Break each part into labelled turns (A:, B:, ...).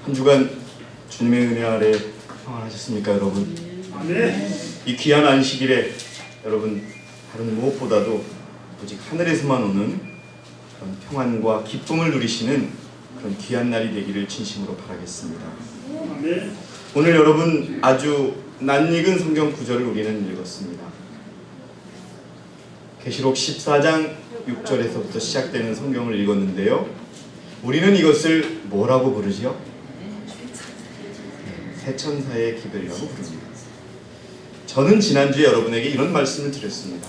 A: 한 주간 주님의 은혜 아래 평안하셨습니까, 여러분? 이 귀한 안식일에 여러분 다른 무엇보다도 오직 하늘에서만 오는 그런 평안과 기쁨을 누리시는 그런 귀한 날이 되기를 진심으로 바라겠습니다. 오늘 여러분 아주 낯익은 성경 구절을 우리는 읽었습니다. 계시록 14장 6절에서부터 시작되는 성경을 읽었는데요. 우리는 이것을 뭐라고 부르지요? 세천사의 기별이라고 부릅니다. 저는 지난주에 여러분에게 이런 말씀을 드렸습니다.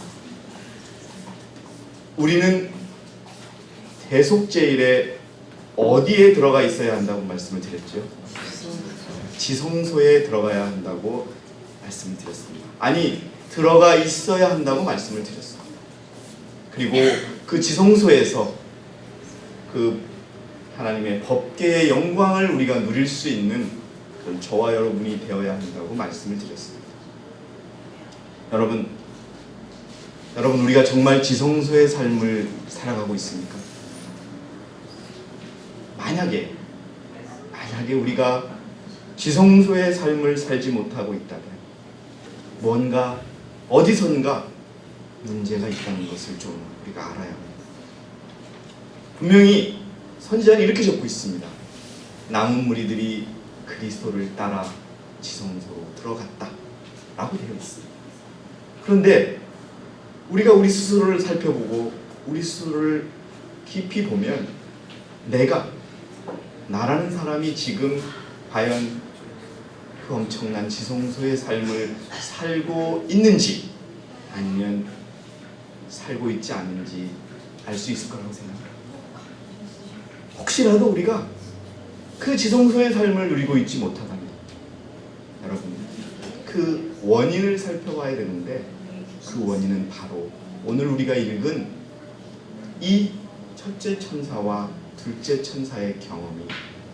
A: 우리는 대속제일에 어디에 들어가 있어야 한다고 말씀을 드렸죠? 지성소에 들어가야 한다고 말씀을 드렸습니다. 아니, 들어가 있어야 한다고 말씀을 드렸습니다. 그리고 그 지성소에서 그 하나님의 법궤의 영광을 우리가 누릴 수 있는 그런 저와 여러분이 되어야 한다고 말씀을 드렸습니다. 여러분 우리가 정말 지성소의 삶을 살아가고 있습니까? 만약에 우리가 지성소의 삶을 살지 못하고 있다면 뭔가 어디선가 문제가 있다는 것을 좀 우리가 알아야 합니다. 분명히 선지자는 이렇게 적고 있습니다. 남은 무리들이 그리스도를 따라 지성소로 들어갔다 라고 되어 있습니다. 그런데 우리가 우리 스스로를 살펴보고 우리 스스로를 깊이 보면 나라는 사람이 지금 과연 그 엄청난 지성소의 삶을 살고 있는지 아니면 살고 있지 않는지 알 수 있을 거라고 생각합니다. 혹시라도 우리가 그 지성소의 삶을 누리고 있지 못하다면 여러분 그 원인을 살펴봐야 되는데 그 원인은 바로 오늘 우리가 읽은 이 첫째 천사와 둘째 천사의 경험이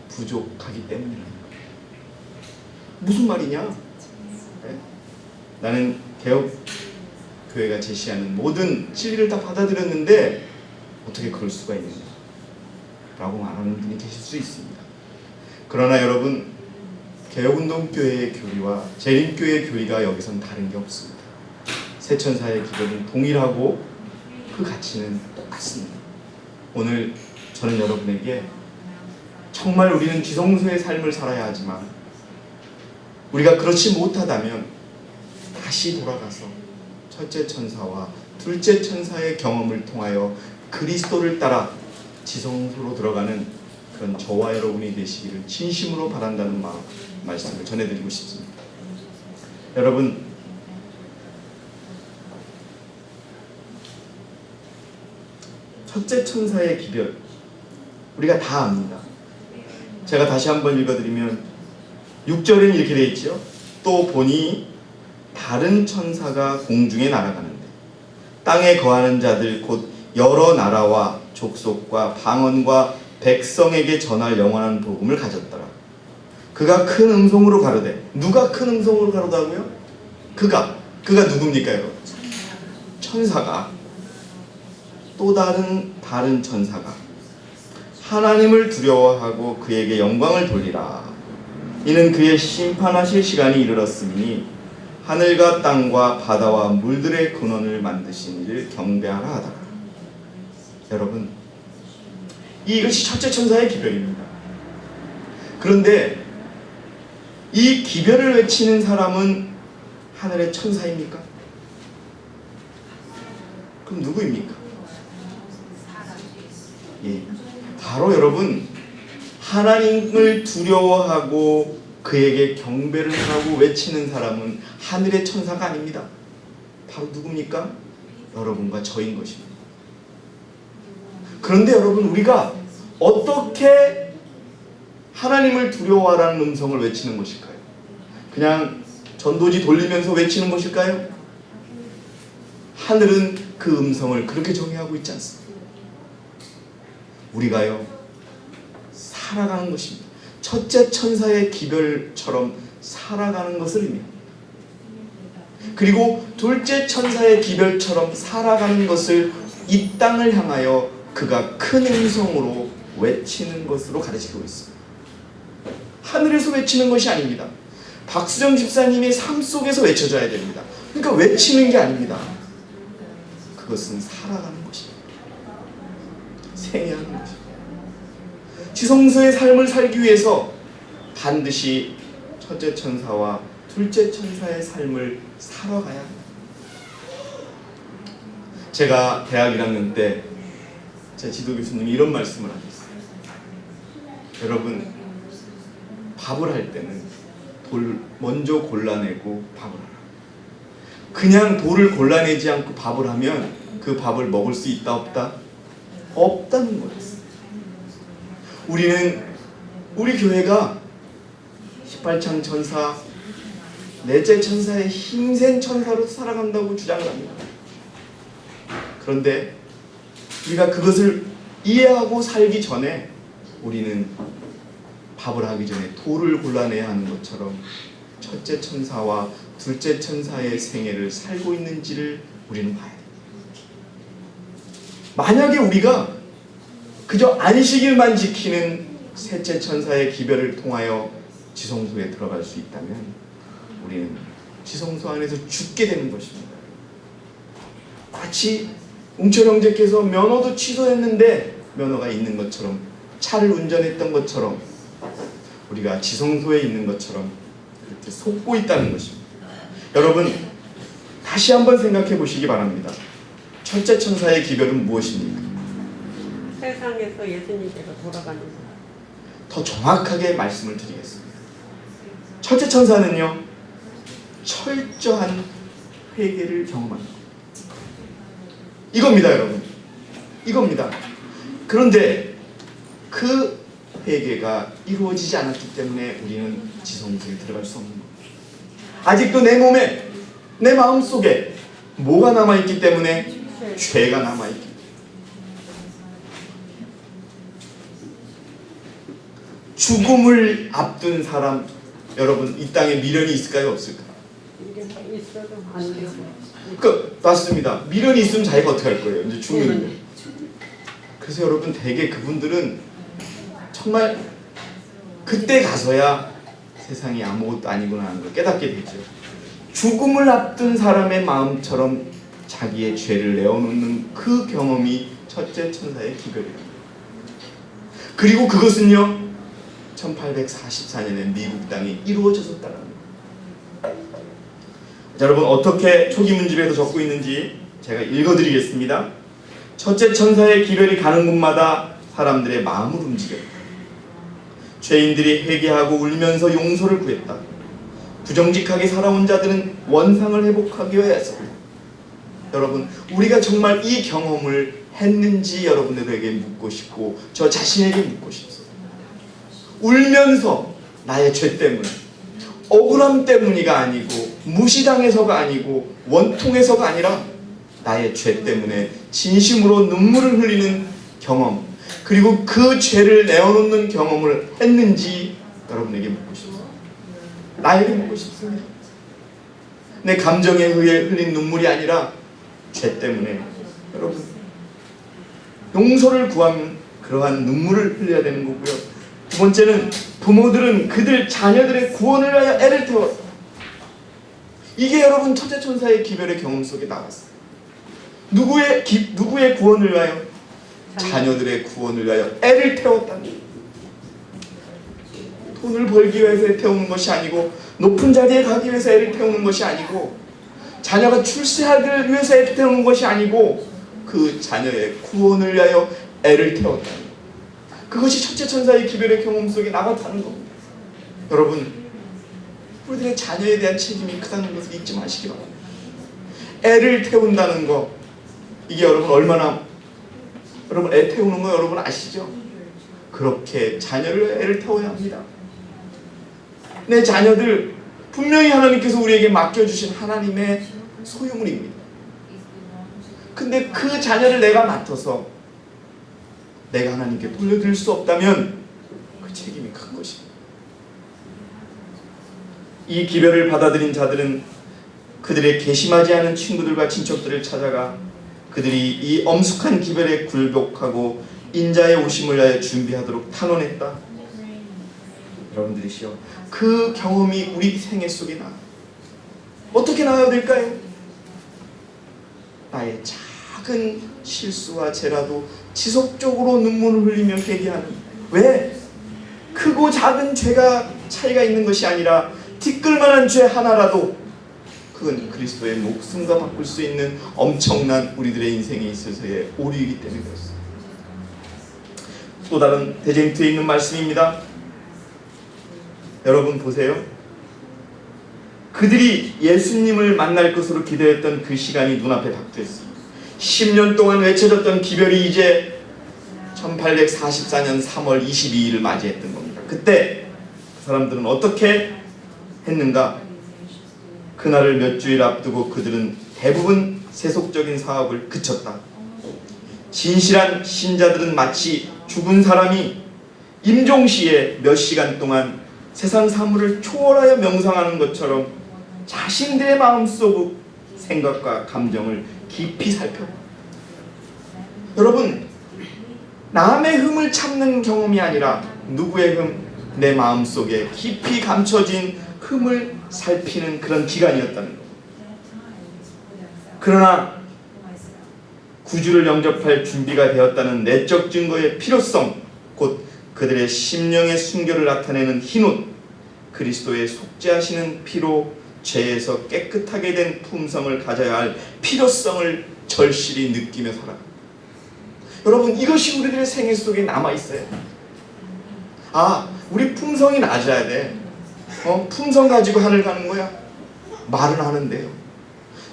A: 부족하기 때문이라는 거예요. 무슨 말이냐? 네? 나는 개혁교회가 제시하는 모든 진리를 다 받아들였는데 어떻게 그럴 수가 있느냐 라고 말하는 분이 계실 수 있습니다. 그러나 여러분 개혁운동교회의 교리와 재림교회의 교리가 여기선 다른 게 없습니다. 세천사의 기별은 동일하고 그 가치는 똑같습니다. 오늘 저는 여러분에게 정말 우리는 지성소의 삶을 살아야 하지만 우리가 그렇지 못하다면 다시 돌아가서 첫째 천사와 둘째 천사의 경험을 통하여 그리스도를 따라 지성소로 들어가는 그런 저와 여러분이 되시기를 진심으로 바란다는 말씀을 전해드리고 싶습니다. 여러분 첫째 천사의 기별 우리가 다 압니다. 제가 다시 한번 읽어드리면 6절에는 이렇게 되어 있죠. 또 보니 다른 천사가 공중에 날아가는데 땅에 거하는 자들 곧 여러 나라와 족속과 방언과 백성에게 전할 영원한 복음을 가졌더라. 그가 큰 음성으로 가로되. 누가 큰 음성으로 가로다고요? 그가 누굽니까 여러분? 천사가 또 다른 천사가 하나님을 두려워하고 그에게 영광을 돌리라. 이는 그의 심판하실 시간이 이르렀으니 하늘과 땅과 바다와 물들의 근원을 만드신 이를 경배하라 하더라. 여러분 이것이 첫째 천사의 기별입니다. 그런데 이 기별을 외치는 사람은 하늘의 천사입니까? 그럼 누구입니까? 바로 여러분 하나님을 두려워하고 그에게 경배를 하고 외치는 사람은 하늘의 천사가 아닙니다. 바로 누굽니까? 여러분과 저인 것입니다. 그런데 여러분 우리가 어떻게 하나님을 두려워하라는 음성을 외치는 것일까요? 그냥 전도지 돌리면서 외치는 것일까요? 하늘은 그 음성을 그렇게 정의하고 있지 않습니다. 우리가요 살아가는 것입니다. 첫째 천사의 기별처럼 살아가는 것을 의미합니다. 그리고 둘째 천사의 기별처럼 살아가는 것을 이 땅을 향하여 그가 큰 음성으로 외치는 것으로 가르치고 있습니다. 하늘에서 외치는 것이 아닙니다. 박수정 집사님의 삶 속에서 외쳐져야 됩니다. 그러니까 외치는 게 아닙니다. 그것은 살아가는 것입니다. 생애하는 것입니다. 지성소의 삶을 살기 위해서 반드시 첫째 천사와 둘째 천사의 삶을 살아가야 합니다. 제가 대학 1학년 때 제 지도 교수님이 이런 말씀을 하셨어요. 여러분, 밥을 할 때는 돌 먼저 골라내고 밥을 하라. 그냥 돌을 골라내지 않고 밥을 하면 그 밥을 먹을 수 있다 없다? 없다는 거였어요. 우리 교회가 18창 천사, 넷째 천사의 힘센 천사로 살아간다고 주장을 합니다. 그런데 우리가 그것을 이해하고 살기 전에 우리는 밥을 하기 전에 돌을 골라내야 하는 것처럼 첫째 천사와 둘째 천사의 생애를 살고 있는지를 우리는 봐야 됩니다. 만약에 우리가 그저 안식일만 지키는 셋째 천사의 기별을 통하여 지성소에 들어갈 수 있다면 우리는 지성소 안에서 죽게 되는 것입니다. 마치 웅철 형제께서 면허도 취소했는데 면허가 있는 것처럼, 차를 운전했던 것처럼, 우리가 지성소에 있는 것처럼 그렇게 속고 있다는 것입니다. 여러분, 다시 한번 생각해 보시기 바랍니다. 첫째 천사의 기별은 무엇입니까?
B: 세상에서 예수님께로 돌아가는 것.
A: 더 정확하게 말씀을 드리겠습니다. 첫째 천사는요, 철저한 회개를 경험하는 것. 이겁니다, 여러분. 이겁니다. 그런데 그 회개가 이루어지지 않았기 때문에 우리는 지성소에 들어갈 수 없는 겁니다. 아직도 내 몸에, 내 마음속에 뭐가 남아있기 때문에? 죄가 남아있기 때문에. 죽음을 앞둔 사람, 여러분, 이 땅에 미련이 있을까요, 없을까요?
B: 있어도 안 돼요.
A: 맞습니다. 미련이 있으면 자기가 어떻게 할 거예요? 이제 죽는데. 그래서 여러분, 대개 그분들은 정말 그때 가서야 세상이 아무것도 아니구나 하는 걸 깨닫게 되죠. 죽음을 앞둔 사람의 마음처럼 자기의 죄를 내어놓는 그 경험이 첫째 천사의 기별이랍니다. 그리고 그것은요, 1844년에 미국 땅에 이루어졌다는 겁니다. 자, 여러분, 어떻게 초기문집에서 적고 있는지 제가 읽어드리겠습니다. 첫째 천사의 기별이 가는 곳마다 사람들의 마음을 움직였다. 죄인들이 회개하고 울면서 용서를 구했다. 부정직하게 살아온 자들은 원상을 회복하기 위해서. 여러분, 우리가 정말 이 경험을 했는지 여러분들에게 묻고 싶고 저 자신에게 묻고 싶습니다. 울면서 나의 죄 때문에, 억울함 때문이가 아니고, 무시당해서가 아니고, 원통해서가 아니라 나의 죄 때문에 진심으로 눈물을 흘리는 경험, 그리고 그 죄를 내어놓는 경험을 했는지 여러분에게 묻고 싶습니다. 나에게 묻고 싶습니다. 내 감정에 의해 흘린 눈물이 아니라 죄 때문에, 여러분, 용서를 구하면 그러한 눈물을 흘려야 되는 거고요. 두 번째는, 부모들은 그들 자녀들의 구원을 위하여 애를 태웠다. 이게 여러분 첫째 천사의 기별의 경험 속에 나왔어요. 누구의 구원을 위하여? 자녀들의 구원을 위하여 애를 태웠다는 거예요. 돈을 벌기 위해서 애 태우는 것이 아니고, 높은 자리에 가기 위해서 애를 태우는 것이 아니고, 자녀가 출세하기를 위해서 애를 태우는 것이 아니고, 그 자녀의 구원을 위하여 애를 태웠다는 거예요. 그것이 첫째 천사의 기별의 경험 속에 나왔다는 겁니다. 여러분, 우리들의 자녀에 대한 책임이 크다는 것을 잊지 마시기 바랍니다. 애를 태운다는 거, 이게 여러분 얼마나, 여러분 애 태우는 거 여러분 아시죠? 그렇게 자녀를 애를 태워야 합니다. 내 자녀들 분명히 하나님께서 우리에게 맡겨주신 하나님의 소유물입니다. 근데 그 자녀를 내가 맡아서 내가 하나님께 돌려드릴 수 없다면 그 책임이 큰 것입니다. 이 기별을 받아들인 자들은 그들의 괘씸하지 않은 친구들과 친척들을 찾아가 그들이 이 엄숙한 기별에 굴복하고 인자의 오심을 위하여 준비하도록 탄원했다. 여러분들이시여, 그 경험이 우리 생애 속에 나 어떻게 나와야 될까요? 나의 작은 실수와 죄라도 지속적으로 눈물을 흘리며 회개하는, 왜? 크고 작은 죄가 차이가 있는 것이 아니라 티끌만한 죄 하나라도 그건 그리스도의 목숨과 바꿀 수 있는 엄청난 우리들의 인생에 있어서의 오류이기 때문에 그렇습니다. 또 다른 대제인트에 있는 말씀입니다. 여러분 보세요. 그들이 예수님을 만날 것으로 기대했던 그 시간이 눈앞에 닥쳤습니다. 10년 동안 외쳐졌던 기별이 이제 1844년 3월 22일을 맞이했던 겁니다. 그때 그 사람들은 어떻게 했는가? 그날을 몇 주일 앞두고 그들은 대부분 세속적인 사업을 그쳤다. 진실한 신자들은 마치 죽은 사람이 임종시에 몇 시간 동안 세상 사물을 초월하여 명상하는 것처럼 자신들의 마음속 생각과 감정을 깊이 살펴봐. 여러분, 남의 흠을 참는 경험이 아니라 누구의 흠? 내 마음속에 깊이 감춰진 흠을 살피는 그런 기간이었다는 겁니다. 그러나 구주를 영접할 준비가 되었다는 내적 증거의 필요성, 곧 그들의 심령의 순결을 나타내는 흰옷, 그리스도의 속죄하시는 피로 죄에서 깨끗하게 된 품성을 가져야 할 필요성을 절실히 느끼며 살아갑니다. 여러분, 이것이 우리들의 생애 속에 남아있어요. 우리 품성이 낮아야 돼. 품성 가지고 하늘 가는 거야? 말은 하는데요,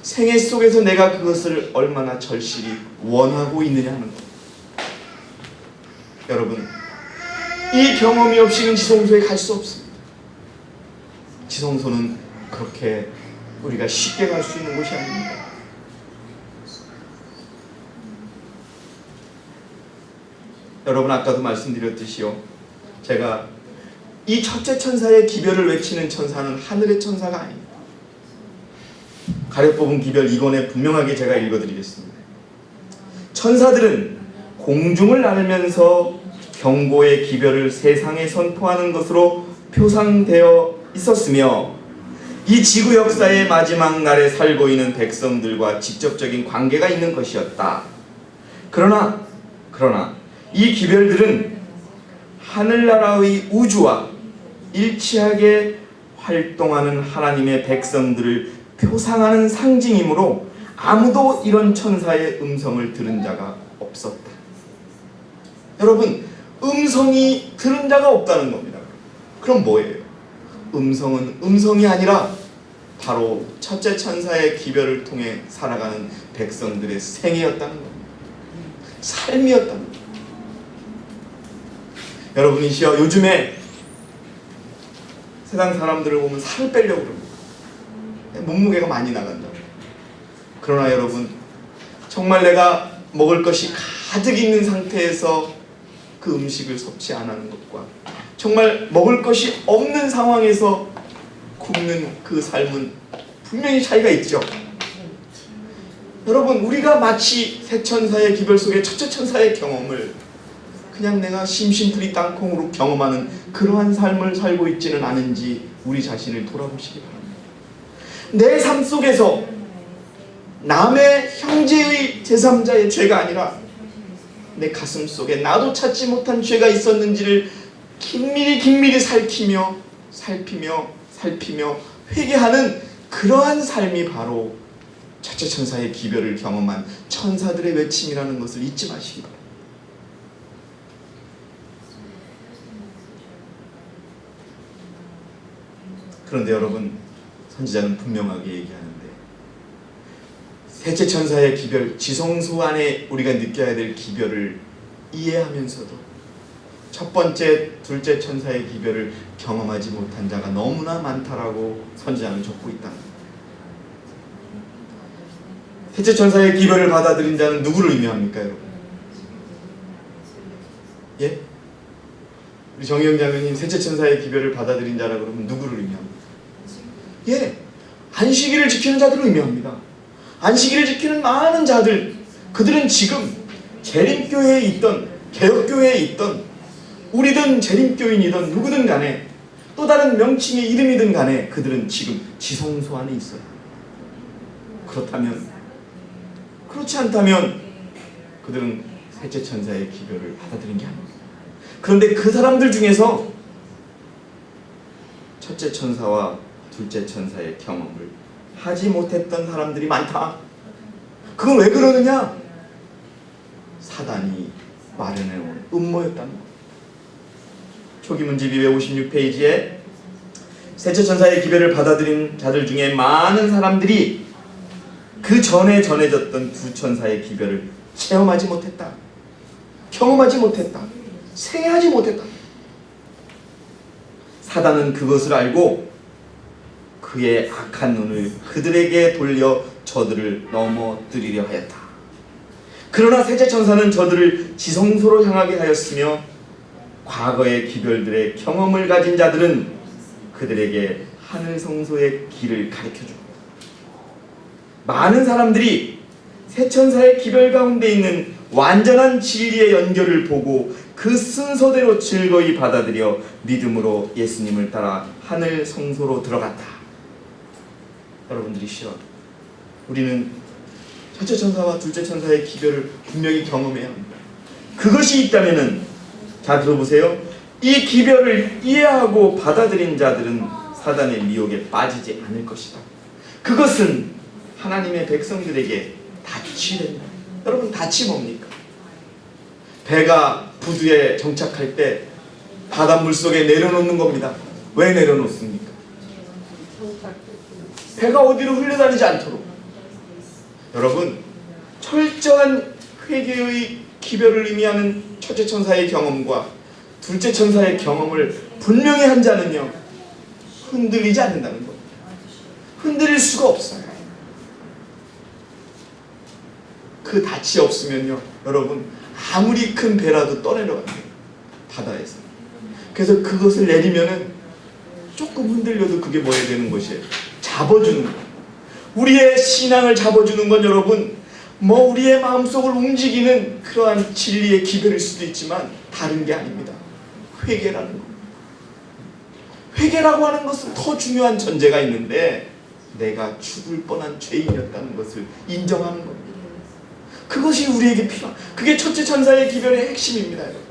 A: 생애 속에서 내가 그것을 얼마나 절실히 원하고 있느냐 하는 것. 여러분, 이 경험이 없이는 지성소에 갈 수 없습니다. 지성소는 그렇게 우리가 쉽게 갈 수 있는 곳이 아닙니다. 여러분, 아까도 말씀드렸듯이요, 제가 이 첫째 천사의 기별을 외치는 천사는 하늘의 천사가 아닙니다. 가려 뽑은 기별 2권에 분명하게 제가 읽어드리겠습니다. 천사들은 공중을 나르면서 경고의 기별을 세상에 선포하는 것으로 표상되어 있었으며, 이 지구 역사의 마지막 날에 살고 있는 백성들과 직접적인 관계가 있는 것이었다. 그러나 이 기별들은 하늘나라의 우주와 일치하게 활동하는 하나님의 백성들을 표상하는 상징이므로 아무도 이런 천사의 음성을 들은 자가 없었다. 여러분, 음성이 들은 자가 없다는 겁니다. 그럼 뭐예요? 음성은 음성이 아니라 바로 첫째 천사의 기별을 통해 살아가는 백성들의 생애였다는 겁니다. 삶이었다는 겁니다. 여러분이시여, 요즘에 세상 사람들을 보면 살을 빼려고 그럽니다. 몸무게가 많이 나간다. 그러나 여러분, 정말 내가 먹을 것이 가득 있는 상태에서 그 음식을 섭취 안 하는 것과 정말 먹을 것이 없는 상황에서 굶는 그 삶은 분명히 차이가 있죠. 여러분, 우리가 마치 새 천사의 기별 속의 첫째 천사의 경험을 그냥 내가 심심풀이 땅콩으로 경험하는 그러한 삶을 살고 있지는 않은지 우리 자신을 돌아보시기 바랍니다. 내 삶 속에서 남의 형제의 제3자의 죄가 아니라 내 가슴 속에 나도 찾지 못한 죄가 있었는지를 긴밀히 살피며 회개하는 그러한 삶이 바로 첫째 천사의 기별을 경험한 천사들의 외침이라는 것을 잊지 마시기 바랍니다. 그런데 여러분, 선지자는 분명하게 얘기하는데, 셋째 천사의 기별, 지성소 안에 우리가 느껴야 될 기별을 이해하면서도 첫 번째, 둘째 천사의 기별을 경험하지 못한 자가 너무나 많다라고 선지자는 적고 있다. 셋째 천사의 기별을 받아들인 자는 누구를 의미합니까, 여러분? 예? 우리 정희영 장로님, 셋째 천사의 기별을 받아들인 자라 그러면 누구를 의미합니까? 예, 안식일을 지키는 자들을 의미합니다. 안식일을 지키는 많은 자들, 그들은 지금 재림교회에 있던, 개혁교회에 있던, 우리든 재림교인이든 누구든 간에 또 다른 명칭의 이름이든 간에 그들은 지금 지성소 안에 있어요. 그렇다면, 그렇지 않다면 그들은 셋째 천사의 기별을 받아들인 게 아닙니다. 그런데 그 사람들 중에서 첫째 천사와 둘째 천사의 경험을 하지 못했던 사람들이 많다. 그건 왜 그러느냐? 사단이 마련해온 음모였다는 것. 초기문집이 56페이지에 셋째 천사의 기별을 받아들인 자들 중에 많은 사람들이 그 전에 전해졌던 두 천사의 기별을 체험하지 못했다. 경험하지 못했다. 생애하지 못했다. 사단은 그것을 알고 그의 악한 눈을 그들에게 돌려 저들을 넘어뜨리려 하였다. 그러나 셋째 천사는 저들을 지성소로 향하게 하였으며 과거의 기별들의 경험을 가진 자들은 그들에게 하늘 성소의 길을 가르쳐주고, 많은 사람들이 세 천사의 기별 가운데 있는 완전한 진리의 연결을 보고 그 순서대로 즐거이 받아들여 믿음으로 예수님을 따라 하늘 성소로 들어갔다. 여러분들이시여, 우리는 첫째 천사와 둘째 천사의 기별을 분명히 경험해야 합니다. 그것이 있다면은, 자 들어보세요. 이 기별을 이해하고 받아들인 자들은 사단의 미혹에 빠지지 않을 것이다. 그것은 하나님의 백성들에게 닻이 됩니다. 여러분, 닻이 뭡니까? 배가 부두에 정착할 때 바닷물 속에 내려놓는 겁니다. 왜 내려놓습니까? 배가 어디로 흘러다니지 않도록. 여러분, 철저한 회개의 기별을 의미하는 첫째 천사의 경험과 둘째 천사의 경험을 분명히 한 자는요, 흔들리지 않는다는 겁니다. 흔들릴 수가 없어요. 그 닻이 없으면요, 여러분, 아무리 큰 배라도 떠내려갑니다. 바다에서. 그래서 그것을 내리면은 조금 흔들려도 그게 뭐야 되는 것이에요? 잡아주는 거예요. 우리의 신앙을 잡아주는 건 여러분, 뭐 우리의 마음속을 움직이는 그러한 진리의 기별일 수도 있지만 다른 게 아닙니다. 회개라는 겁니다. 회개라고 하는 것은 더 중요한 전제가 있는데, 내가 죽을 뻔한 죄인이었다는 것을 인정하는 겁니다. 그것이 우리에게 필요한, 그게 첫째 천사의 기별의 핵심입니다. 여러분.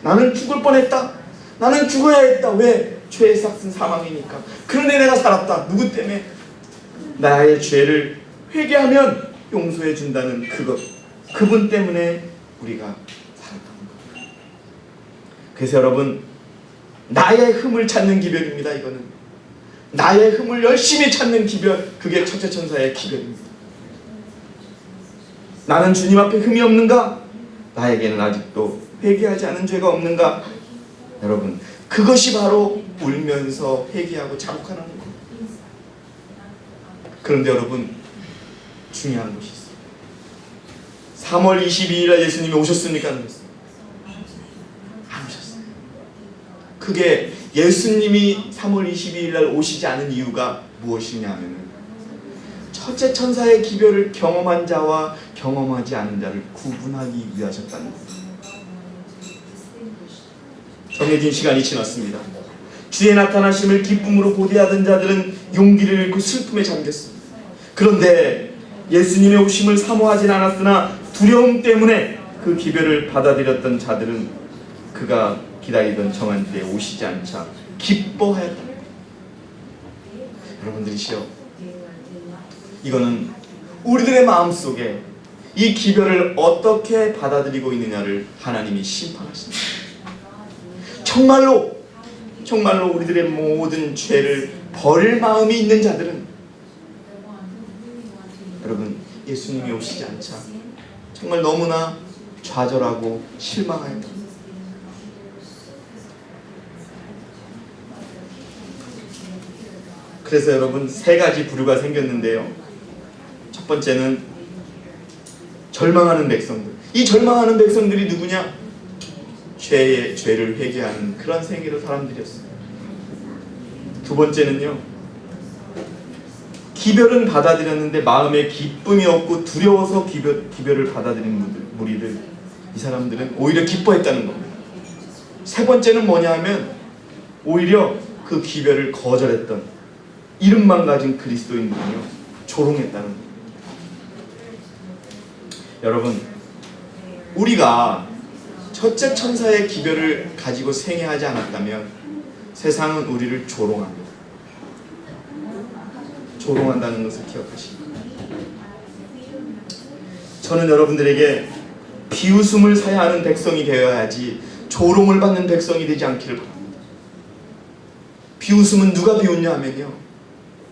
A: 나는 죽을 뻔했다. 나는 죽어야 했다. 왜? 죄의 삭은 사망이니까. 그런데 내가 살았다. 누구 때문에? 나의 죄를 회개하면 용서해 준다는 그것, 그분 때문에 우리가 살았다는 겁니다. 그래서 여러분, 나의 흠을 찾는 기별입니다. 이거는 나의 흠을 열심히 찾는 기별, 그게 첫째 천사의 기별입니다. 나는 주님 앞에 흠이 없는가? 나에게는 아직도 회개하지 않은 죄가 없는가? 여러분, 그것이 바로 울면서 회개하고 자복하는 겁니다. 그런데 여러분, 중요한 것이 있어요. 3월 22일에 예수님이 오셨습니까? 안 오셨어요? 안 오셨어요. 그게 예수님이 3월 22일 날 오시지 않은 이유가 무엇이냐 하면은, 첫째 천사의 기별을 경험한 자와 경험하지 않은 자를 구분하기 위하셨다는 겁니다. 정해진 시간이 지났습니다. 주의 나타나심을 기쁨으로 고대하던 자들은 용기를 잃고 슬픔에 잠겼습니다. 그런데 예수님의 오심을 사모하진 않았으나 두려움 때문에 그 기별을 받아들였던 자들은 그가 기다리던 정한 때에 오시지 않자 기뻐하였다. 여러분들이시여, 이거는 우리들의 마음속에 이 기별을 어떻게 받아들이고 있느냐를 하나님이 심판하십니다. 정말로 우리들의 모든 죄를 버릴 마음이 있는 자들은, 여러분, 예수님이 오시지 않자 정말 너무나 좌절하고 실망하였다. 그래서 여러분, 세 가지 부류가 생겼는데요. 첫 번째는 절망하는 백성들. 이 절망하는 백성들이 누구냐? 죄를 회개하는 그런 생애로 사람들이었어요. 두 번째는요, 기별은 받아들였는데 마음에 기쁨이 없고 두려워서 기별을 받아들인 무리들, 이 사람들은 오히려 기뻐했다는 겁니다. 세 번째는 뭐냐 하면 오히려 그 기별을 거절했던 이름만 가진 그리스도인들이요 조롱했다는 겁니다. 여러분, 우리가 첫째 천사의 기별을 가지고 생애하지 않았다면 세상은 우리를 조롱합니다. 조롱한다는 것을 기억하시기 바랍니다. 저는 여러분들에게 비웃음을 사야 하는 백성이 되어야지 조롱을 받는 백성이 되지 않기를 바랍니다. 비웃음은 누가 비웃냐 하면요,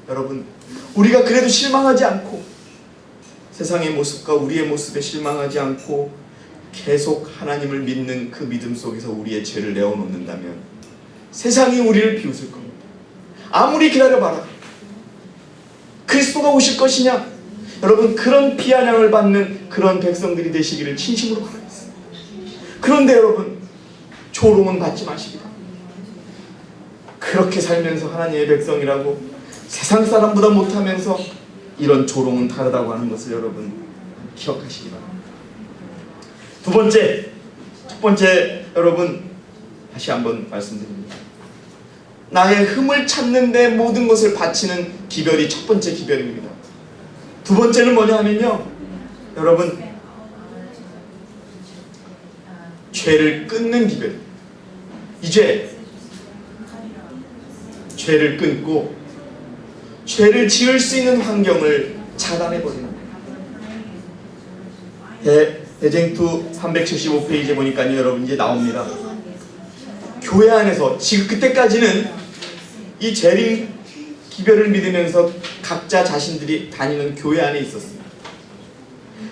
A: 여러분, 우리가 그래도 실망하지 않고 세상의 모습과 우리의 모습에 실망하지 않고 계속 하나님을 믿는 그 믿음 속에서 우리의 죄를 내어놓는다면 세상이 우리를 비웃을 겁니다. 아무리 기다려봐라, 그리스도가 오실 것이냐? 여러분, 그런 비아냥을 받는 그런 백성들이 되시기를 진심으로 바라겠습니다. 그런데 여러분, 조롱은 받지 마시기 바랍니다. 그렇게 살면서 하나님의 백성이라고 세상 사람보다 못하면서 이런 조롱은 다르다고 하는 것을 여러분 기억하시기 바랍니다. 두 번째, 첫 번째, 여러분 다시 한번 말씀드립니다. 나의 흠을 찾는 데 모든 것을 바치는 기별이 첫 번째 기별입니다. 두 번째는 뭐냐 하면요, 여러분, 죄를 끊는 기별입니다. 이제 죄를 끊고 죄를 지을 수 있는 환경을 차단해버리는 거예요. 대쟁투 375페이지에 보니까요, 여러분 이제 나옵니다. 교회 안에서 지금 그때까지는 이 재림 기별을 믿으면서 각자 자신들이 다니는 교회 안에 있었습니다.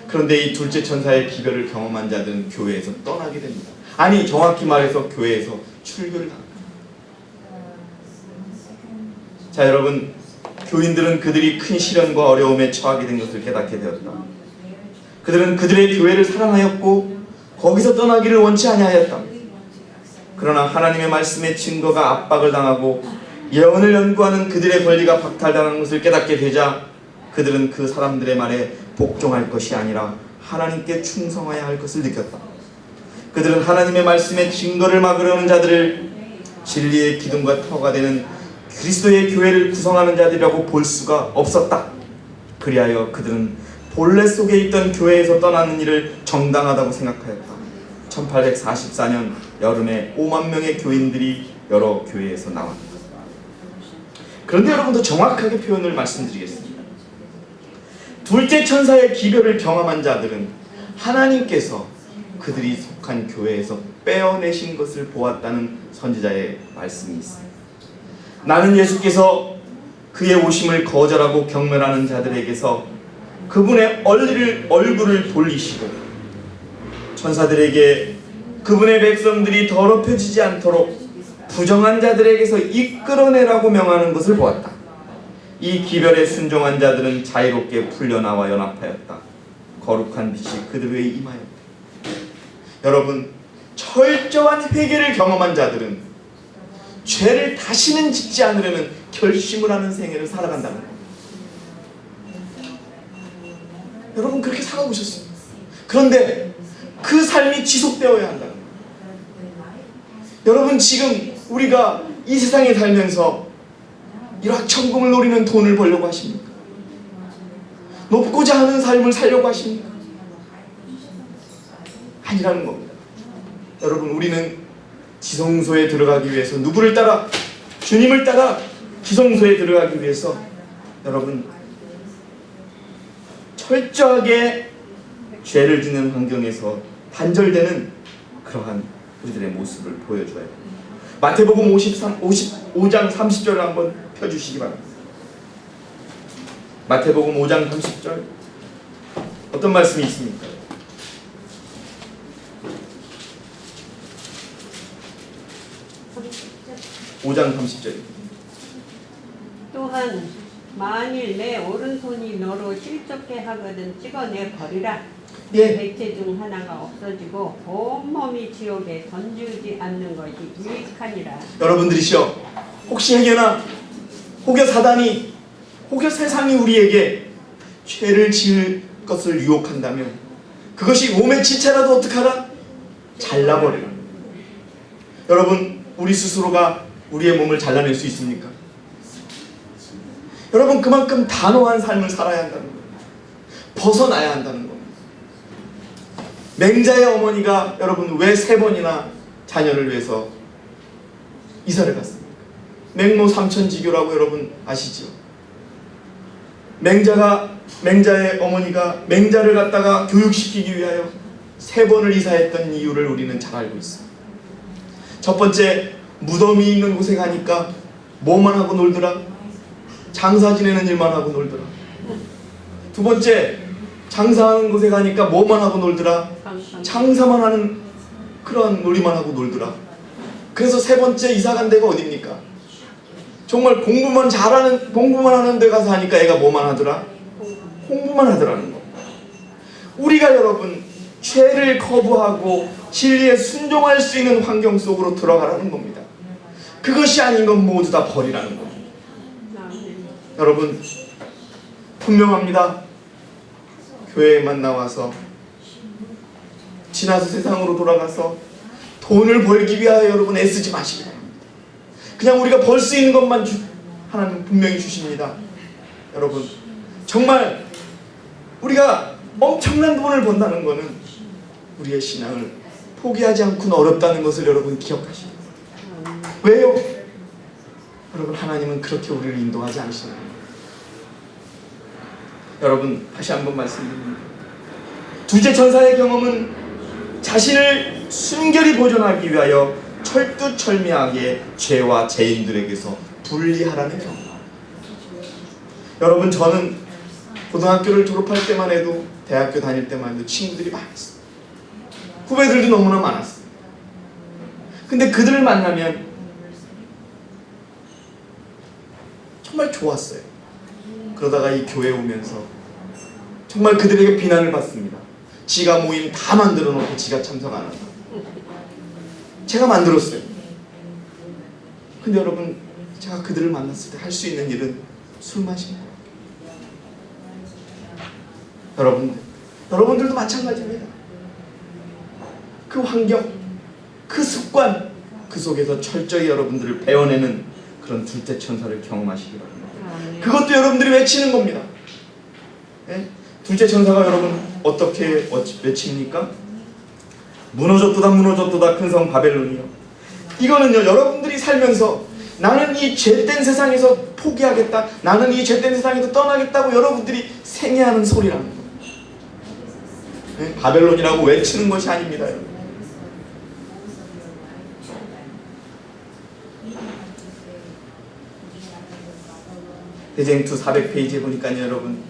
A: 그런데 이 둘째 천사의 기별을 경험한 자들은 교회에서 떠나게 됩니다. 아니, 정확히 말해서 교회에서 출교를 합니다. 자, 여러분, 교인들은 그들이 큰 시련과 어려움에 처하게 된 것을 깨닫게 되었다. 그들은 그들의 교회를 사랑하였고 거기서 떠나기를 원치 아니하였다. 그러나 하나님의 말씀의 증거가 압박을 당하고 예언을 연구하는 그들의 권리가 박탈당한 것을 깨닫게 되자 그들은 그 사람들의 말에 복종할 것이 아니라 하나님께 충성해야 할 것을 느꼈다. 그들은 하나님의 말씀의 증거를 막으려는 자들을 진리의 기둥과 터가 되는 그리스도의 교회를 구성하는 자들이라고 볼 수가 없었다. 그리하여 그들은 본래 속에 있던 교회에서 떠나는 일을 정당하다고 생각하였다. 1844년 여름에 5만 명의 교인들이 여러 교회에서 나왔다. 그런데 여러분, 더 정확하게 표현을 말씀드리겠습니다. 둘째 천사의 기별을 경험한 자들은 하나님께서 그들이 속한 교회에서 빼어내신 것을 보았다는 선지자의 말씀이 있습니다. 나는 예수께서 그의 오심을 거절하고 경멸하는 자들에게서 그분의 얼굴을 돌리시고 천사들에게 그분의 백성들이 더럽혀지지 않도록 부정한 자들에게서 이끌어내라고 명하는 것을 보았다. 이 기별에 순종한 자들은 자유롭게 풀려나와 연합하였다. 거룩한 빛이 그들 위에 임하였다. 여러분, 철저한 회개를 경험한 자들은 죄를 다시는 짓지 않으려는 결심을 하는 생애를 살아간다는 겁니다. 여러분, 그렇게 살아오셨습니다. 그런데 그 삶이 지속되어야 한다는 겁니다. 여러분, 지금 우리가 이 세상에 살면서 일확천금을 노리는 돈을 벌려고 하십니까? 높고자 하는 삶을 살려고 하십니까? 아니라는 겁니다. 여러분, 우리는 지성소에 들어가기 위해서 누구를 따라? 주님을 따라 지성소에 들어가기 위해서 여러분 철저하게 죄를 짓는 환경에서 단절되는 그러한 우리들의 모습을 보여줘야 합니다. 마태복음 55장 30절을 한번 펴주시기 바랍니다. 마태복음 5장 30절 어떤 말씀이 있습니까? (5장 30절)
B: 또한 만일 내 오른손이 너로 실족해 하거든 찍어내 버리라. 내 백체 중 하나가 없어지고 온몸이 지옥에 던지지 않는 것이 유익하니라.
A: 여러분들이시여, 혹시 행여나 혹여 사단이 혹여 세상이 우리에게 죄를 지을 것을 유혹한다면 그것이 몸의 지체라도 어떡하라? 잘라버리라. 여러분, 우리 스스로가 우리의 몸을 잘라낼 수 있습니까? 여러분, 그만큼 단호한 삶을 살아야 한다는 거예요. 벗어나야 한다는 겁니다. 맹자의 어머니가 여러분 왜 3번이나 자녀를 위해서 이사를 갔습니까? 맹모 삼천지교라고 여러분 아시죠? 맹자의 어머니가 맹자를 갖다가 교육시키기 위하여 3번을 이사했던 이유를 우리는 잘 알고 있습니다. 첫 번째, 무덤이 있는 곳에 가니까 뭐만 하고 놀더라? 장사 지내는 일만 하고 놀더라. 두 번째, 장사하는 곳에 가니까 뭐만 하고 놀더라? 장사만 하는 그런 놀이만 하고 놀더라. 그래서 3번째 이사 간 데가 어딥니까? 정말 공부만 하는 데 가서 하니까 애가 뭐만 하더라? 공부만 하더라는 거. 우리가 여러분 죄를 거부하고 진리에 순종할 수 있는 환경 속으로 들어가라는 겁니다. 그것이 아닌 건 모두 다 버리라는 겁니다. 여러분, 분명합니다. 교회에만 나와서 지나서 세상으로 돌아가서 돈을 벌기 위하여 여러분 애쓰지 마시기 바랍니다. 그냥 우리가 벌 수 있는 것만 하나님 분명히 주십니다. 여러분, 정말 우리가 엄청난 돈을 번다는 것은 우리의 신앙을 포기하지 않고는 어렵다는 것을 여러분 기억하시고, 왜요? 여러분, 하나님은 그렇게 우리를 인도하지 않으시나요? 여러분, 다시 한번 말씀드립니다. 둘째 천사의 경험은 자신을 순결히 보존하기 위하여 철두철미하게 죄와 죄인들에게서 분리하라는 경험. 여러분, 저는 고등학교를 졸업할 때만 해도, 대학교 다닐 때만 해도 친구들이 많았어요. 후배들도 너무나 많았어요. 근데 그들을 만나면 정말 좋았어요. 그러다가 이 교회에 오면서 정말 그들에게 비난을 받습니다. 지가 모임 다 만들어 놓고 지가 참석 안 한다. 제가 만들었어요. 근데 여러분, 제가 그들을 만났을 때 할 수 있는 일은 술 마시는 거예요. 여러분들도 마찬가지입니다. 그 환경, 그 습관, 그 속에서 철저히 여러분들을 베어내는 그런 둘째 천사를 경험하시기 바랍니다. 그것도 여러분들이 외치는 겁니다. 네? 둘째 천사가 여러분 어떻게 외칩니까? 무너졌도다 무너졌도다 큰 성 바벨론이요. 이거는요, 여러분들이 살면서 나는 이 죄된 세상에서 포기하겠다, 나는 이 죄된 세상에서 떠나겠다고 여러분들이 생애하는 소리라는 거예요. 네? 바벨론이라고 외치는 것이 아닙니다. 여러분. 대쟁투 400페이지에 보니까요, 여러분,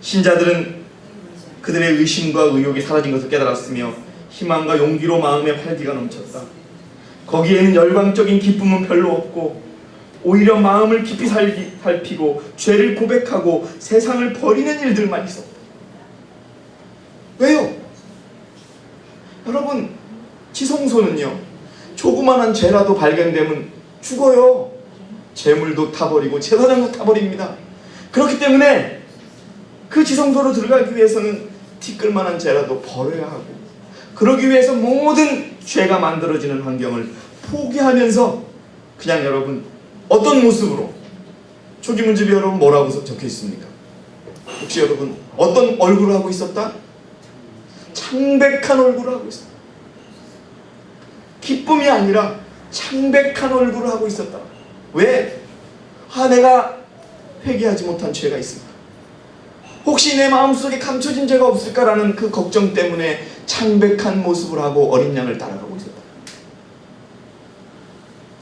A: 신자들은 그들의 의심과 의욕이 사라진 것을 깨달았으며 희망과 용기로 마음의 활기가 넘쳤다. 거기에는 열광적인 기쁨은 별로 없고 오히려 마음을 깊이 살피고 죄를 고백하고 세상을 버리는 일들만 있었다. 왜요? 여러분, 지성소는요, 조그만한 죄라도 발견되면 죽어요. 재물도 타버리고 제사장도 타버립니다. 그렇기 때문에 그 지성소로 들어가기 위해서는 티끌만한 죄라도 버려야 하고, 그러기 위해서 모든 죄가 만들어지는 환경을 포기하면서 그냥 여러분 어떤 모습으로, 초기 문집에 여러분 뭐라고 적혀 있습니까? 혹시 여러분 어떤 얼굴을 하고 있었다? 창백한 얼굴을 하고 있었다. 기쁨이 아니라 창백한 얼굴을 하고 있었다. 왜? 내가 회개하지 못한 죄가 있을까? 혹시 내 마음속에 감춰진 죄가 없을까라는 그 걱정 때문에 창백한 모습을 하고 어린 양을 따라가고 있었다.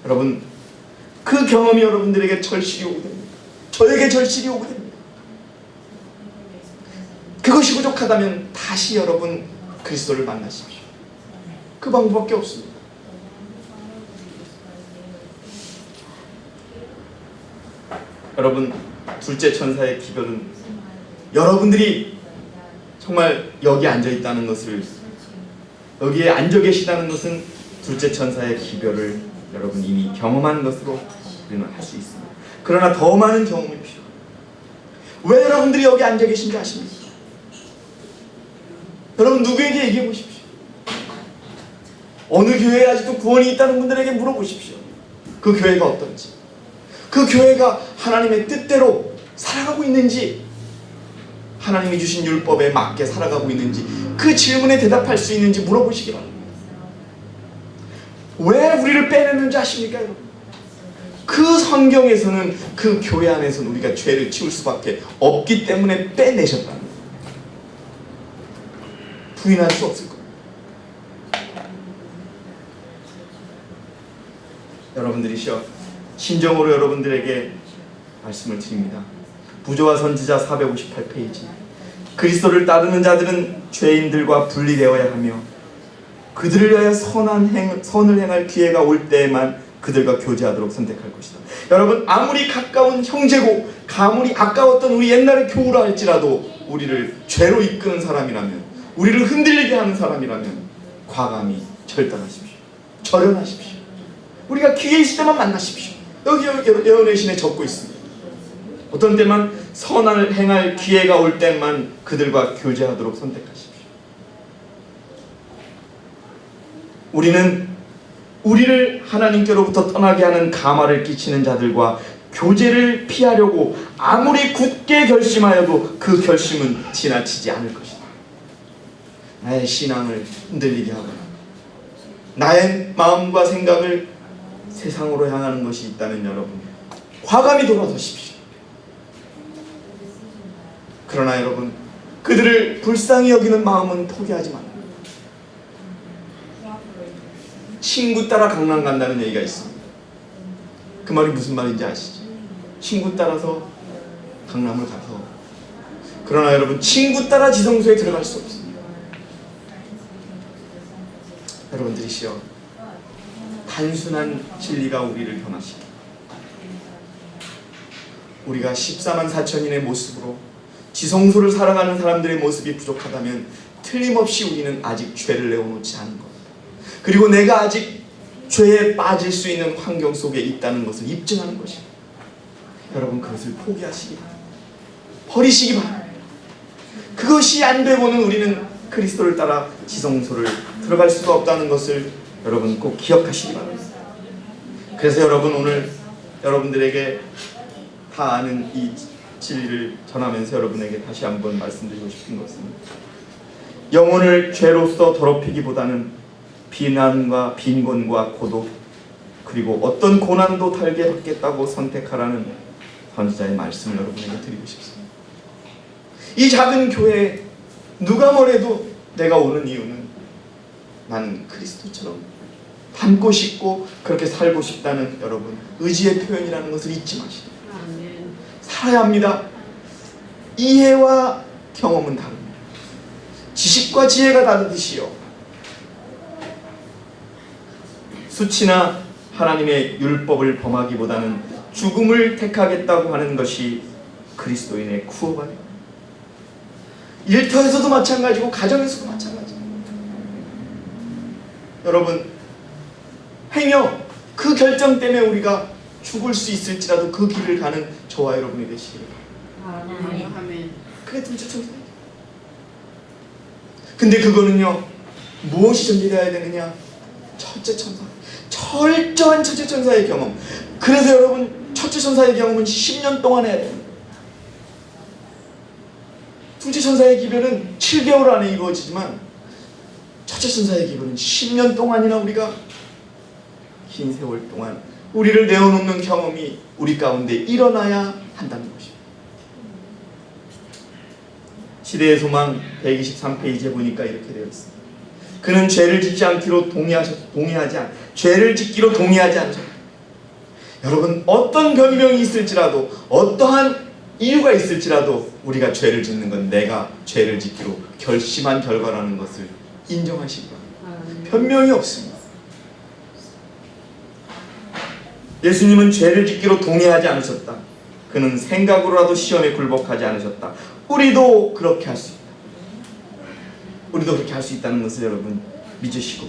A: 여러분, 그 경험이 여러분들에게 절실히 오게 됩니다. 저에게 절실히 오게 됩니다. 그것이 부족하다면 다시 여러분 그리스도를 만나십시오. 그 방법밖에 없습니다. 여러분, 둘째 천사의 기별은 여러분들이 정말 여기 앉아 있다는 것을, 여기에 앉아 계시다는 것은 둘째 천사의 기별을 여러분 이미 경험한 것으로 우리는 할 수 있습니다. 그러나 더 많은 경험이 필요합니다. 왜 여러분들이 여기 앉아 계신지 아십니까? 여러분, 누구에게 얘기해 보십시오. 어느 교회에 아직도 구원이 있다는 분들에게 물어보십시오. 그 교회가 어떤지, 그 교회가 하나님의 뜻대로 살아가고 있는지, 하나님이 주신 율법에 맞게 살아가고 있는지, 그 질문에 대답할 수 있는지 물어보시기 바랍니다. 왜 우리를 빼내는지 아십니까, 여러분? 그 성경에서는 그 교회 안에서는 우리가 죄를 지을 수밖에 없기 때문에 빼내셨다는 거예요. 부인할 수 없을 겁니다. 여러분들이시여, 신정으로 여러분들에게 말씀을 드립니다. 부조와 선지자 458페이지. 그리스도를 따르는 자들은 죄인들과 분리되어야 하며 그들을 위하여 선을 행할 기회가 올 때에만 그들과 교제하도록 선택할 것이다. 여러분, 아무리 가까운 형제고 아무리 아까웠던 우리 옛날의 교우라 할지라도 우리를 죄로 이끄는 사람이라면, 우리를 흔들리게 하는 사람이라면 과감히 절단하십시오. 절연하십시오. 우리가 기회 있을 때만 만나십시오. 여기 예언의 신에 적고 있습니다. 어떤 때만 선을 행할 기회가 올 때만 그들과 교제하도록 선택하십시오. 우리는 우리를 하나님께로부터 떠나게 하는 가마를 끼치는 자들과 교제를 피하려고 아무리 굳게 결심하여도 그 결심은 지나치지 않을 것이다. 나의 신앙을 흔들리게 하거나 나의 마음과 생각을 세상으로 향하는 것이 있다면 여러분, 과감히 돌아서십시오. 그러나 여러분, 그들을 불쌍히 여기는 마음은 포기하지 말아요. 친구 따라 강남 간다는 얘기가 있습니다. 그 말이 무슨 말인지 아시죠? 친구 따라서 강남을 가서, 그러나 여러분, 친구 따라 지성소에 들어갈 수 없습니다. 여러분들이시여, 단순한 진리가 우리를 변화시켜 우리가 14만 4천인의 모습으로 지성소를 살아가는 사람들의 모습이 부족하다면 틀림없이 우리는 아직 죄를 내어놓지 않은 겁니다. 그리고 내가 아직 죄에 빠질 수 있는 환경 속에 있다는 것을 입증하는 것입니다. 여러분, 그것을 포기하시기 바랍니다. 버리시기 바랍니다. 그것이 안 되고는 우리는 그리스도를 따라 지성소를 들어갈 수가 없다는 것을 여러분 꼭 기억하시기 바랍니다. 그래서 여러분, 오늘 여러분들에게 다 아는 이 진리를 전하면서 여러분에게 다시 한번 말씀드리고 싶은 것은, 영혼을 죄로서 더럽히기보다는 비난과 빈곤과 고독, 그리고 어떤 고난도 달게 받겠다고 선택하라는 선지자의 말씀을 여러분에게 드리고 싶습니다. 이 작은 교회에 누가 뭐래도 내가 오는 이유는 나는 그리스도처럼 닮고 싶고 그렇게 살고 싶다는 여러분 의지의 표현이라는 것을 잊지 마시고 살아야 합니다. 이해와 경험은 다릅니다. 지식과 지혜가 다르듯이요, 수치나 하나님의 율법을 범하기보다는 죽음을 택하겠다고 하는 것이 그리스도인의 구원입니다. 일터에서도 마찬가지고 가정에서도 마찬가지입니다. 여러분, 행여 그 결정 때문에 우리가 죽을 수 있을지라도 그 길을 가는 저와 여러분이 되시기를 바랍니다. 그게 둘째 천사예요. 근데 그거는요, 무엇이 전제되어야 되느냐? 첫째 천사, 철저한 첫째 천사의 경험. 그래서 여러분, 첫째 천사의 경험은 10년 동안 해야 됩니다. 둘째 천사의 기별은 7개월 안에 이루어지지만 첫째 천사의 기별은 10년 동안이나 우리가 긴 세월 동안 우리를 내어놓는 경험이 우리 가운데 일어나야 한다는 것입니다. 시대의 소망 123페이지에 보니까 이렇게 되어 있습니다. 그는 죄를 짓지 않기로 죄를 짓기로 동의하지 않으셨다. 여러분, 어떤 변명이 있을지라도, 어떠한 이유가 있을지라도 우리가 죄를 짓는 건 내가 죄를 짓기로 결심한 결과라는 것을 인정하시기 바랍니다. 변명이 없습니다. 예수님은 죄를 짓기로 동의하지 않으셨다. 그는 생각으로라도 시험에 굴복하지 않으셨다. 우리도 그렇게 할 수 있다. 우리도 그렇게 할 수 있다는 것을 여러분 믿으시고,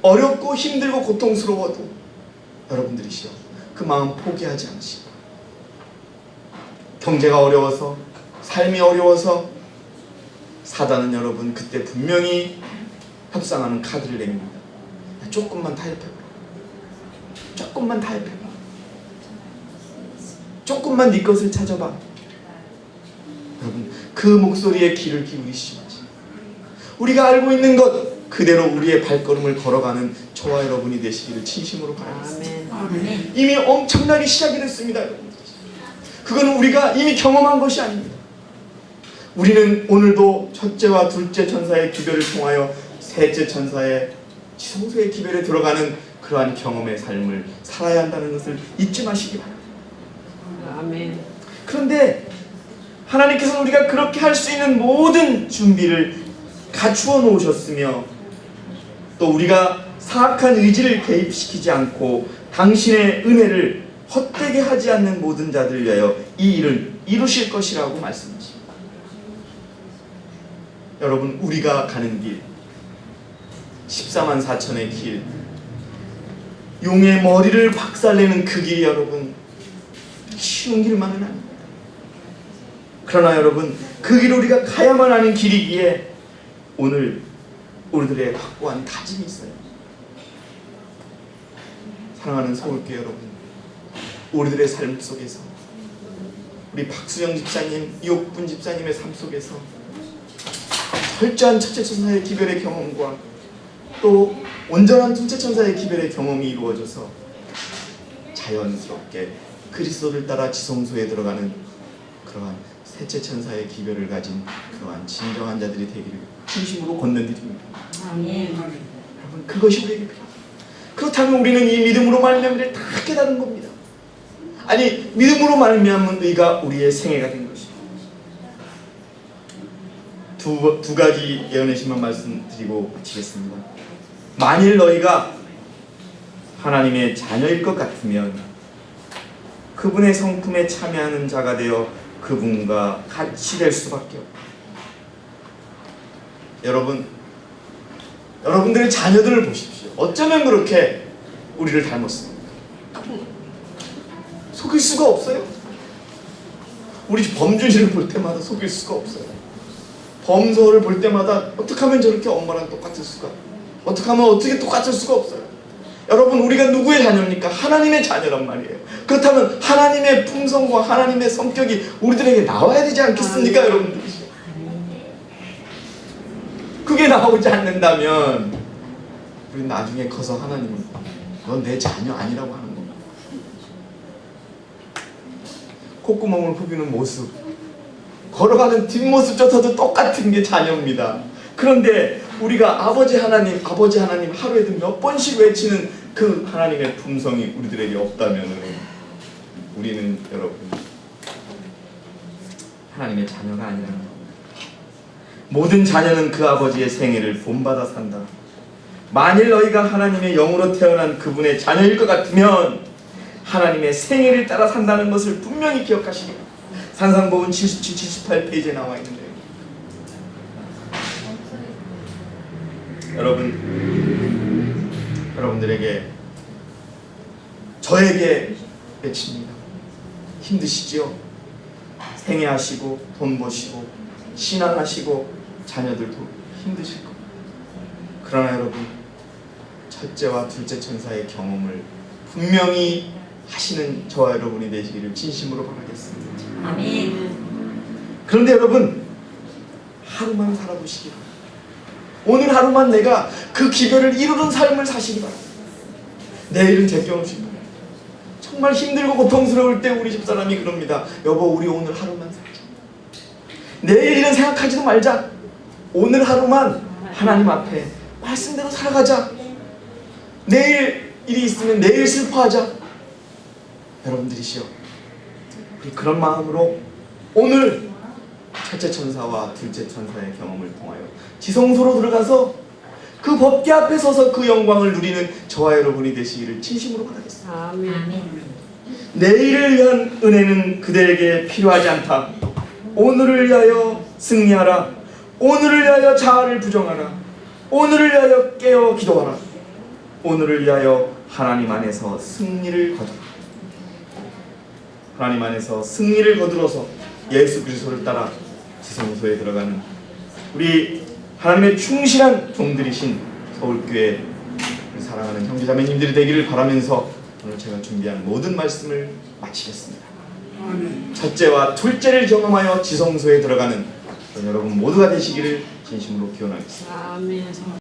A: 어렵고 힘들고 고통스러워도 여러분들이시여 그 마음 포기하지 않으시고, 경제가 어려워서, 삶이 어려워서 사단은 여러분 그때 분명히 협상하는 카드를 냅니다. 조금만 타협해봐. 조금만 타협해봐. 조금만 네 것을 찾아봐. 여러분, 그 목소리에 귀를 기울이시지 마세요. 우리가 알고 있는 것 그대로 우리의 발걸음을 걸어가는 저와 여러분이 되시기를 진심으로 바라겠습니다.
B: 아멘.
A: 이미 엄청나게 시작이 됐습니다. 여러분. 그거는 우리가 이미 경험한 것이 아닙니다. 우리는 오늘도 첫째와 둘째 천사의 기별을 통하여 셋째 천사의 지성소의 기별에 들어가는 그러한 경험의 삶을 살아야 한다는 것을 잊지 마시기 바랍니다.
B: 아멘.
A: 그런데 하나님께서는 우리가 그렇게 할 수 있는 모든 준비를 갖추어 놓으셨으며 또 우리가 사악한 의지를 개입시키지 않고 당신의 은혜를 헛되게 하지 않는 모든 자들을 위하여 이 일을 이루실 것이라고 말씀하십니다. 여러분, 우리가 가는 길 14만 4천의 길, 용의 머리를 박살내는 그 길이 여러분 쉬운 길만은 아닙니다. 그러나 여러분, 그 길을 우리가 가야만 하는 길이기에 오늘 우리들의 확고한 다짐이 있어요. 사랑하는 서울교회 여러분, 우리들의 삶 속에서 우리 박수영 집사님, 이옥분 집사님의 삶 속에서 철저한 첫째 천사의 기별의 경험과 또 온전한 둘째 천사의 기별의 경험이 이루어져서 자연스럽게 그리스도를 따라 지성소에 들어가는 그러한 셋째 천사의 기별을 가진 그러한 진정한 자들이 되기를 진심으로 권면드립니다.
B: 아멘.
A: 여러분, 그것이 우리에게 필요합니다. 그렇다면 우리는 이 믿음으로 말미암음을 다 깨달은 겁니다. 아니, 믿음으로 말미암은 의가 우리의 생애가 된 것입니다. 두 가지 예언의 신만 말씀드리고 마치겠습니다. 만일 너희가 하나님의 자녀일 것 같으면 그분의 성품에 참여하는 자가 되어 그분과 같이 될 수밖에 없다. 여러분들의 자녀들을 보십시오. 어쩌면 그렇게 우리를 닮았습니까? 속일 수가 없어요. 우리 범준이를 볼 때마다 속일 수가 없어요. 범서를 볼 때마다 어떻게 하면 저렇게 엄마랑 똑같을 수가, 어떻게 하면 어떻게 똑같을 수가 없어요. 여러분, 우리가 누구의 자녀입니까? 하나님의 자녀란 말이에요. 그렇다면 하나님의 품성과 하나님의 성격이 우리들에게 나와야 되지 않겠습니까, 여러분들? 그게 나오지 않는다면 우리 나중에 커서 하나님은 넌 내 자녀 아니라고 하는 겁니다. 콧구멍을 후비는 모습, 걸어가는 뒷모습조차도 똑같은 게 자녀입니다. 그런데 우리가 아버지 하나님 하루에도 몇 번씩 외치는 그 하나님의 품성이 우리들에게 없다면 우리는 여러분 하나님의 자녀가 아니라는 겁니다. 모든 자녀는 그 아버지의 생애를 본받아 산다. 만일 너희가 하나님의 영으로 태어난 그분의 자녀일 것 같으면 하나님의 생애를 따라 산다는 것을 분명히 기억하시기 바랍니다. 산상보훈 77, 78페이지에 나와 있는데요. 여러분들에게, 저에게 외칩니다. 힘드시지요? 생애하시고 돈 버시고 신앙하시고 자녀들도 힘드실 겁니다. 그러나 여러분, 첫째와 둘째 천사의 경험을 분명히 하시는 저와 여러분이 되시기를 진심으로 바라겠습니다.
B: 아멘.
A: 그런데 여러분, 하루만 살아보시기 바랍니다. 오늘 하루만 내가 그 기별을 이루는 삶을 사시기 바랍니다. 내일은 제껴놓으시기 바랍니다. 정말 힘들고 고통스러울 때 우리 집사람이 그럽니다. 여보, 우리 오늘 하루만 살자. 내일 일은 생각하지도 말자. 오늘 하루만 하나님 앞에 말씀대로 살아가자. 내일 일이 있으면 내일 슬퍼하자. 여러분들이시여, 우리 그런 마음으로 오늘 첫째 천사와 둘째 천사의 경험을 통하여 지성소로 들어가서 그 법궤 앞에 서서 그 영광을 누리는 저와 여러분이 되시기를 진심으로 바라겠습니다.
B: 아멘.
A: 내일을 위한 은혜는 그대에게 필요하지 않다. 오늘을 위하여 승리하라. 오늘을 위하여 자아를 부정하라. 오늘을 위하여 깨어 기도하라. 오늘을 위하여 하나님 안에서 승리를 거두라. 하나님 안에서 승리를 거두어서 예수 그리스도를 따라 지성소에 들어가는 우리 하나님의 충실한 종들이신 서울교회 사랑하는 형제자매님들이 되기를 바라면서 오늘 제가 준비한 모든 말씀을 마치겠습니다. 첫째와 둘째를 경험하여 지성소에 들어가는 여러분 모두가 되시기를 진심으로 기원하겠습니다.
B: 아멘.